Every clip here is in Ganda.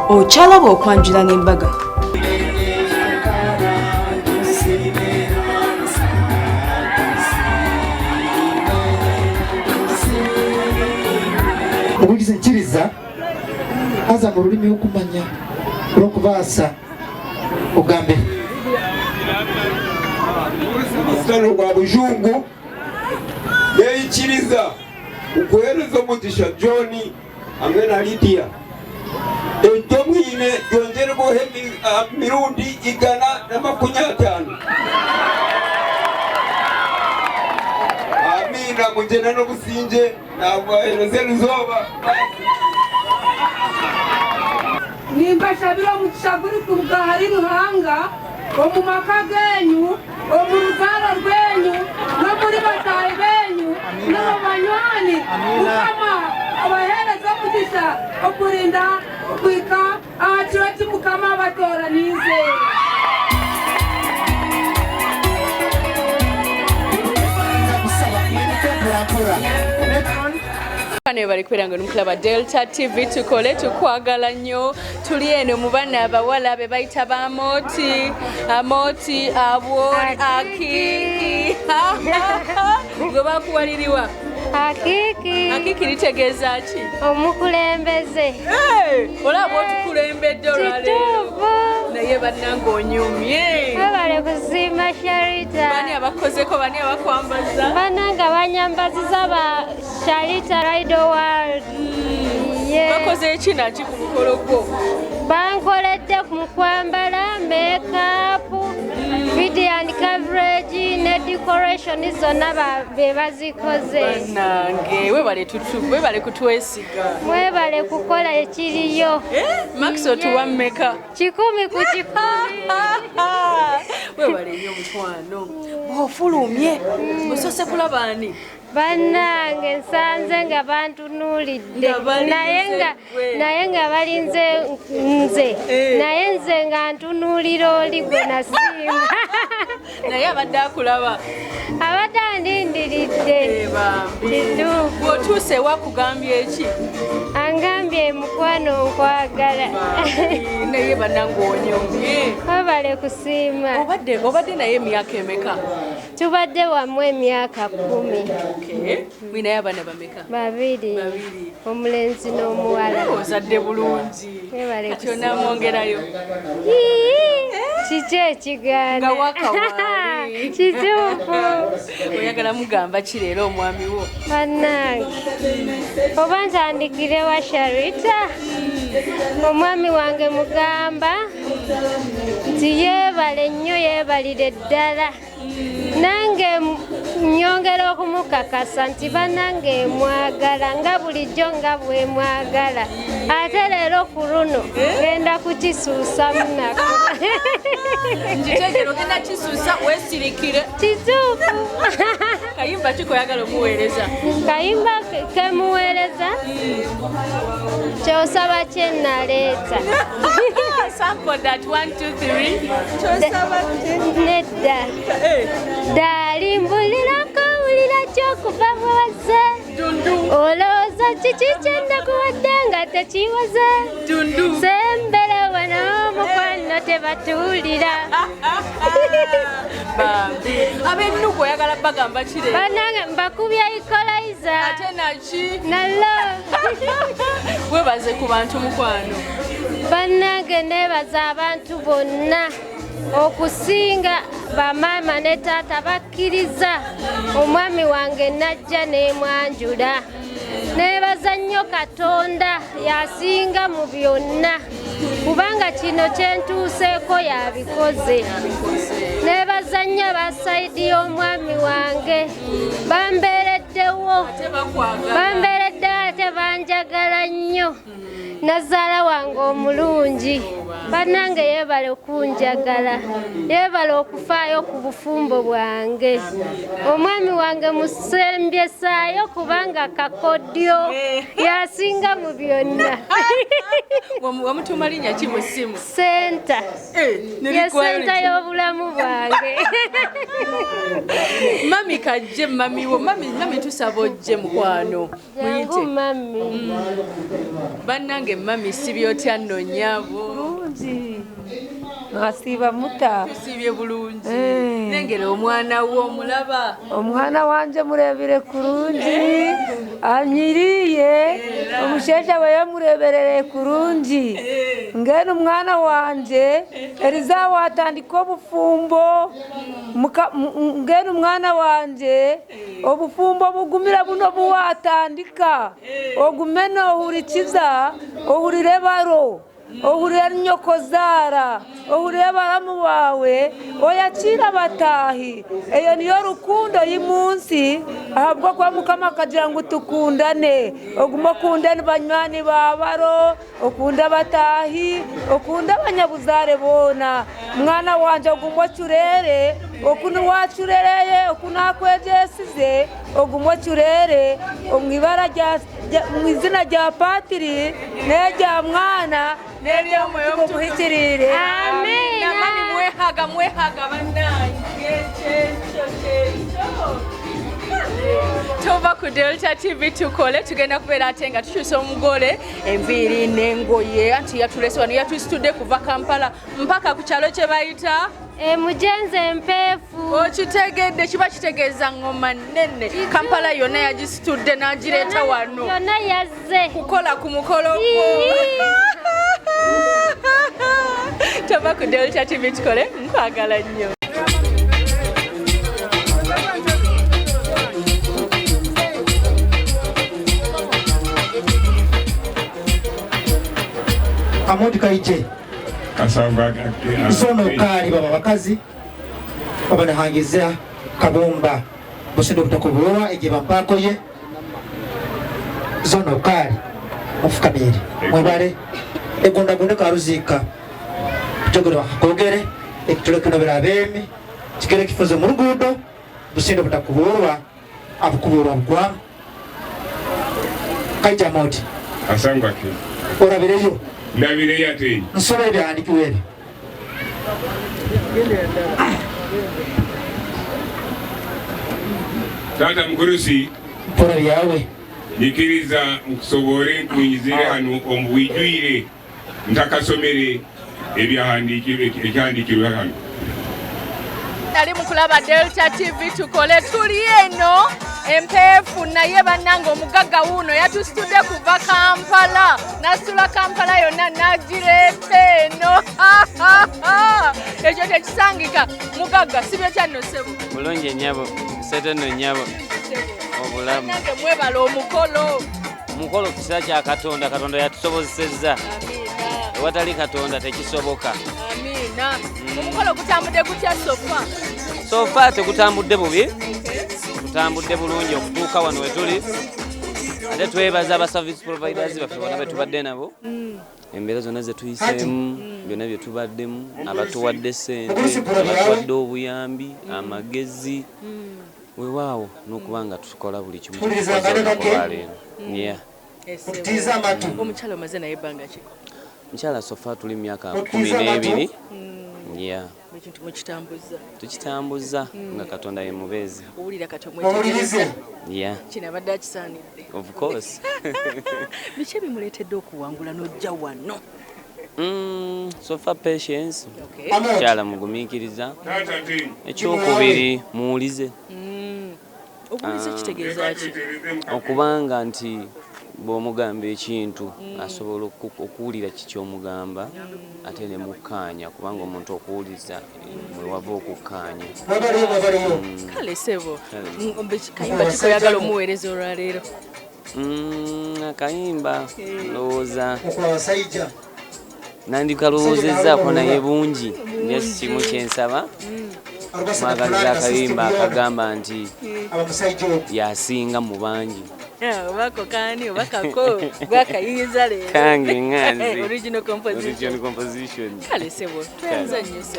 Ochalaba okwanjula n'embaga. Obulize nkiriza aza mu lulimi okumanya olw'okubaasa ogambe Musano gwa Bujungu yeikiriza okuweereza omugisha John hamwe na Lydia ejjo mwine yongerebweho mirundi 150. Amina mugenda n'obusinge nabwahereze luzoba nimbashabira omugisha guri kuruga hari Ruhanga omu maka genyu omu ruzaaro rwenyu no muri batayi benyu no mu banywani Mukama abahereza omugisha okurinda okwika aha kiro eki Mukama abatoraniize. Kane bali kwiranga n'omukulaba Delta TV tukole tukwagala nnyo tuli eno mu bana abawala be bayita bamoti amoti abwoli akiki gwe bakuwaliriwa akiki litegeeza ki omukulembeze olaba otukulembedde olwaleero naye bannanga onyumye babale kusiima Sharita bani abakozeko bani abakwambaza bananga banyambaziza ba Sharita Ride World bakoze eki naki ku mukolo gwo bankoledde mu kwambala makeup video and coverage ne decoration zonna be bazikoze nange webale kutwesiga mwebale kukola ekiriyo Maxo tuwammeka 10 ku 10 webale nnyo mukwano bw'ofulumye osose kulaba ani bannange nsanze nga bantunuulidde naye nga balinze nze naye nze nga ntunuulira oli gwe nasiima naye abadde akulaba abadde andindiridde bw'otuuse ewakugambye eki angambye mukwano nkwagala naye bannange onyomye wabale kusiima obadde naye emyaka emeka tubadde wamu emyaka 10 mwinaye abaana bameka babiri omulenzi n'omuwala ozadde bulungi kati onamwongerayo kiki ekigaana nga wakawali kituufu oyagala mugamba ki leero omwami wo bannange oba ntandikire wa Sharita omwami wange mugamba nti yeebale nnyo yeebalire ddala nange nyongera okumukakasa nti bannange mwagala nga bulijjo nga bwe mwagala ate leero ku luno genda kukisuusa munako nkitegero genda kisuusa weesirikire kituufu kayimba kikoyagala omuweereza kayimba kemuweereza kyosaba kyenaleeta sample that 1 2 3 nedda dalimbulira kawulira kyokuva muwaze olowooza kiki kyendakuwadde nga tekiwaze sembere wano mukwano tebatuulira ab'ennuku oyagala bagamba kire banange mbakubya ikolaiza ate naki nalo webaze ku bantu mukwano bannange nebaza abantu bonna okusinga bamaama ne taata bakkiriza omwami wange najja n'emwanjula nebaza nnyo Katonda yasinga mu byonna kubanga kino kyentuuseeko yabikoze nebaza nnyo abasayidi y'omwami wange bambeereddewo bambeereddewo ate banjagala nnyo nazaala wange omulungi bannange yeebale okunjagala yeebale okufaayo ku bufumbo bwange omwami wange musembyesaayo kubanga kakodyo yasinga mu byonna wamutuuma linnya ki mu ssimu senta ye senta y'obulamu bwange mami kajje mami wo mami tusaba ojje mukwano jangu mami Bannange mami sibyotya nno nnyabo. Bulungi. Ngasiiba muta. Sibye bulungi. Nengera omwana wo omulaba. Omwana wanje murebere kurungi. Anyiriye. Omushesha we yamureberere kurungi. Ngeno omwana wanje eriza watandika obufumbo. Ngeno omwana wanje obufumbo bugumira buno buwatandika. Ogumeno ohurikiza ohurire baro. Ohurira nyoko zara ohurira baramu bawe oyakira batahi eyo niyo rukundo y'umunsi ahabwo kwa mukama kagira ngo tukundane oguma kundane banywani babaro okunda batahi okunda abanyabuzare bona mwana wanje ogumwa cyurere okunu wacurereye okunakwegesize ogumwa cyurere omwibara rya mwizina rya patiri nejya mwana Lydia moyo mtuhikirire. Amen. Na mami mwehaga banange. Tova ku Delta TV tukole tugenda kubeera ate nga tukyusa omugole enviiri n'engoye anti yatulese wano yatusitudde kuva Kampala mpaka ku kyalo kye bayita Mujenze mpeefu. Okitegedde kiba kitegeeza ngoma nnene Kampala yonna yagisitudde n'agireeta wano Yonna yazze kukola ku mukolo Tova ku Delta TV tukole nkwagala nnyo. Amodi kaije kasamba sono kali baba bakazi baba nahangiza kabomba bosendo kutakubuwa eje bampako ye zono kali mufukamiri mwebale egonda gonda karuzika tugero kogere ekitulekano birabemi kigere kifuze mu rugudo bosendo kutakubuwa abukubuwa bwa kaija modi asanga ki orabireyo ndabire yate nsore byandikiwe tata mkurusi pora yawe nyikiriza nkusobore nkunyizire hano omubwijwire ntakasomere ebyandikirwe hano ali mukulaba Delta TV tukole tuli eno empeefu naye bannange omugagga wuno yatusitudde kuva Kampala nasitula Kampala yonna nagireeta eno ekyo tekisangika mugagga sibyo kyanno ssebo bulungi nnyabo sete nno nnyabo obulamu nange mwebala omukolo ku kiseera kya Katonda Katonda yatusobozesezza ewatali Katonda tekisoboka amiina omukolo gutambudde gutya sofa tegutambudde bubi tutambudde bulungi okutuuka wano we tuli ate twebaza aba service providers baffe bonna betubadde nabo embeera zonna ze tuyiseemu byonna bye tubaddemu abatuwadde ssente abatuwadde obuyambi amagezi weewaawo n'okuba nga tukola buli kimu kyaleero omukyala omaze naye ebbanga ki mukyala sofa tuli mu myaka 12 ekintu tukitambuza nga Katonda ye mubeezi owulira kati omwetegereza kino abadde akisaanidde of course biki ebimuleetedde okuwangula n'ojja wano sofa patience mukyala mugumiikiriza ekyokubiri muwulize obuulize kitegeeza ki okubanga nti bw'omugamba ekintu asobola okuwulira kikyomugamba ate ne mukkaanya kubanga omuntu okuwuliza mwe wava okukkaanya kale sebo kayimba kikoyagala omuweereza olwaleero akayimba ndowooza nandikalowoozezaako naye bungi nesi kimu kyensaba mwagaliza akayimba akagamba nti yasinga mu bangi obako kani obakako bwakayinza leero kange nganzi original composition kale sebo twenzanyise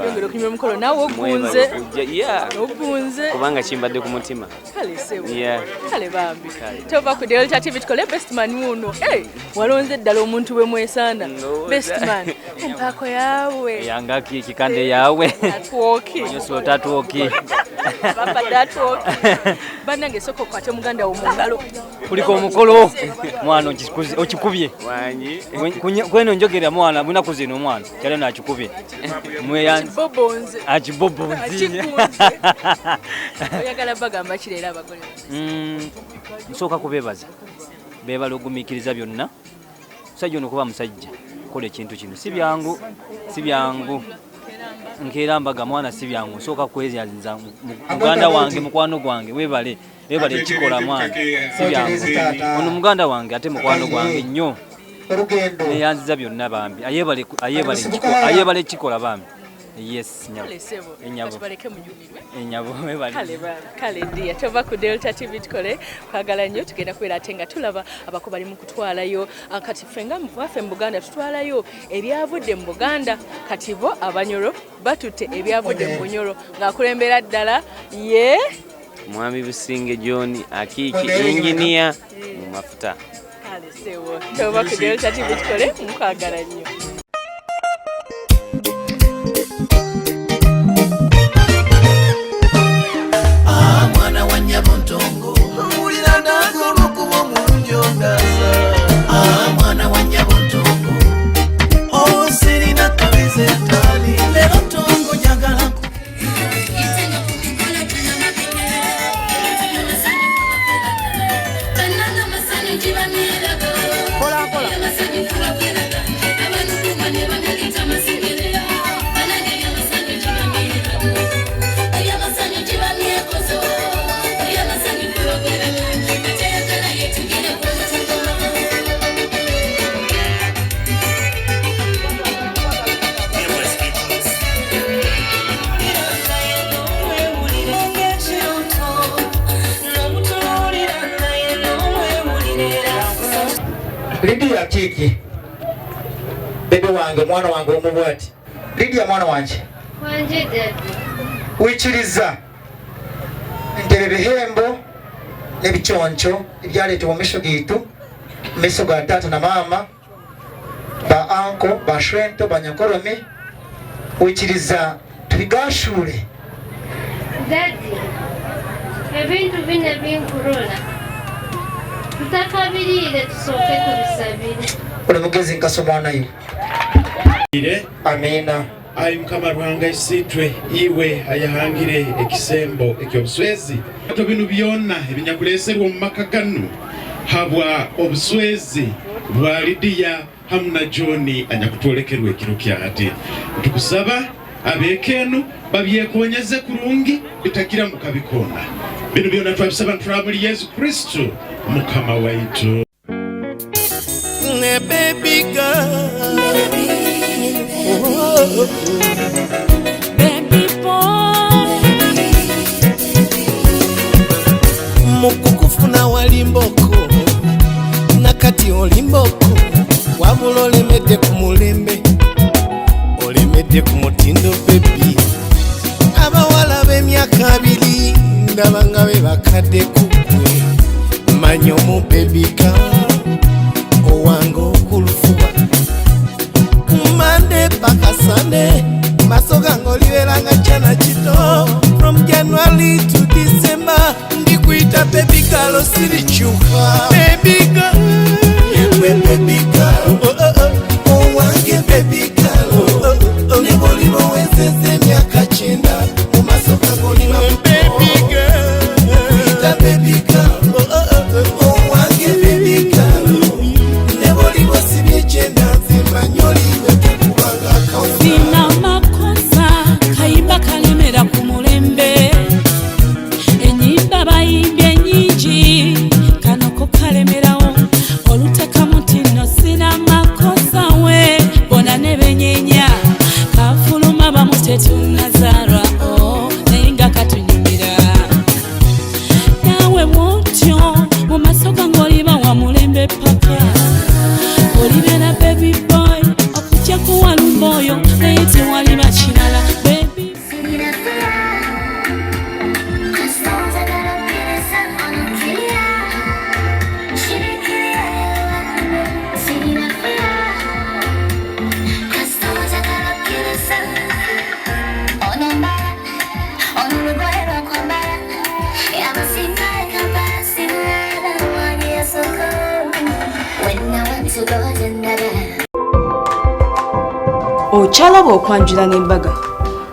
yongera okunyuma omukolo naawe ogunze kubanga kimbadde ku mutima kale sebo kale bambi tova ku Delta TV tukole best man wuno walonze eddala omuntu we mwesaana best man empako yawe yangaki ekikande yawe atwoki nyosolo tatwoki Papa that walk. Banange soko kwate muganda wo mungalo. Kuliko omukolo mwana okikubye. Wanyi. Kweno njogera mwana buna kuzino mwana. Kyale na akikubye. Mweyanzi. Bobonze. Akibobonze. Oyagala bagamba kirera abagole. Nsoka kubebaza. Bebala ogumikiriza byonna. Sajja ono kuba musajja. Kola ekintu kino. Si byangu. Nkera mbaga mwana si byangu. Nsoka kweyanza muganda wange mukwano gwange webale ekikola mwana. Si byangu. Ono muganda wange ate mukwano gwange nnyo. Neyanziza byonna bambi. Ayebale ekikola bambi. Yes, nyabo. Enyabo webale. Kale Lydia tova ku Delta TV tukole kwagala nnyo tugenda kwera atenga tulaba abako bali mu kutwalayo kati fenga mwafe mu Buganda tutwalayo ebyavudde mu Buganda kati bo abanyoro batute ebyavudde mu Bunyoro ng'akulembera ddala ye Mwami Businge John akiki engineer mu mafuta. Kale sewo tova ku Delta TV tukole mukwagala nnyo. Lydia kiki bebe wange mwana wange omubwati Lydia mwana wanje Wanjide wikiriza ntebe bihembo n'ebiconco ebyaleetebwa mu miso gitu miso ga tata na mama ba anko ba shwento ba nyakoromi wikiriza tubigashure Daddy ebintu bine binkurula tutakabirire tusooke tubisabire oli mugezi nkaso mwanayo amina ayi mukama Ruhanga isitwe iwe ayahangire ekisembo ekyobuswezi ato bino byonna ebinyakuleserwa mu maka gano habwa obuswezi bwa Lydia hamuna John anyakutwolekerwa ekiro kyati tukusaba abekenu babyekonyeze kurungi bitakira mukabikona bino byonna twabisaba ntwabuli Yesu Kristo mukama waitu. Baby girl, baby boy, mukukufuna walimboko nakati olimboko wabula olemedde ku mulembe olemedde ku mutindo baby abawala b'emyaka 2 ndaba nga be bakadde kukwe manyo mu baby girl owango okulufuba Monday paka Sunday masoga ngoliberanga chana kito from January to December ndikuita baby girl sirichuka baby girl yewe baby girl owange baby girl nebolibo wezeze myaka 9 mu masoga ngoliba baby girl kuita baby girl owange baby girl okyalaba okwanjula n'embaga.